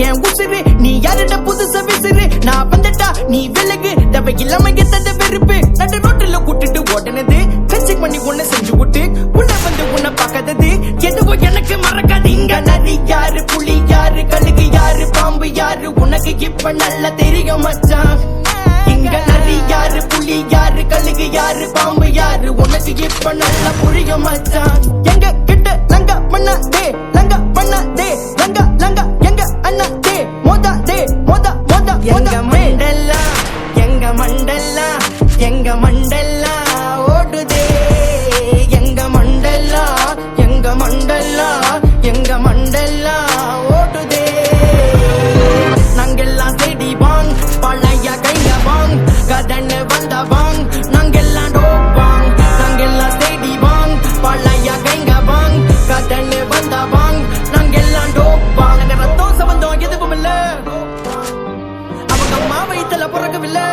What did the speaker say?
என் உசுறு நீ யாருட புதுச விசிறு நான் வந்துட்டா நீ விலகு தவ இல்லாம எத்தது வெறுப்பு நடு ரோட்டுல கூட்டிட்டு ஓடனது கச்சிக் பண்ணி உன்னை செஞ்சு விட்டு உன்னை வந்து உன்னை பார்க்காதது எதுவும் எனக்கு மறக்காது இங்க நரி யாரு புலி யாரு கழுகு யாரு பாம்பு யாரு உனக்கு இப்ப நல்லா தெரியும் மச்சான் இங்க நரி யாரு புலி யாரு கழுகு யாரு பாம்பு யாரு உனக்கு இப்ப நல்லா புரியும் மச்சான் எங்க கிட்ட லங்க பண்ணாதே லங்க பண்ணாதே லங்க லங்க எங்க அண்ணாதே மோதாதே மோதா மோதா எங்க மண்டலா எங்க மண்டலா எங்க மண்டலா ஓடுதே எங்க மண்டலா எங்க மண்டலா எங்க மண்டலா ஓடுதே நாங்கெல்லாம் தேடி வாங் பழைய கைங்க வாங் கதன்னு வந்த வாங் நாங்கெல்லாம் டோப்பாங் நாங்கெல்லாம் தேடி வாங் பழைய கைங்க வாங் கதன்னு வந்த வாங் நாங்கெல்லாம் டோப்பாங் நாங்க ரத்தம் சம்பந்தம் எதுவும் இல்ல அவங்க அம்மா வயித்துல பிறக்கவில்லை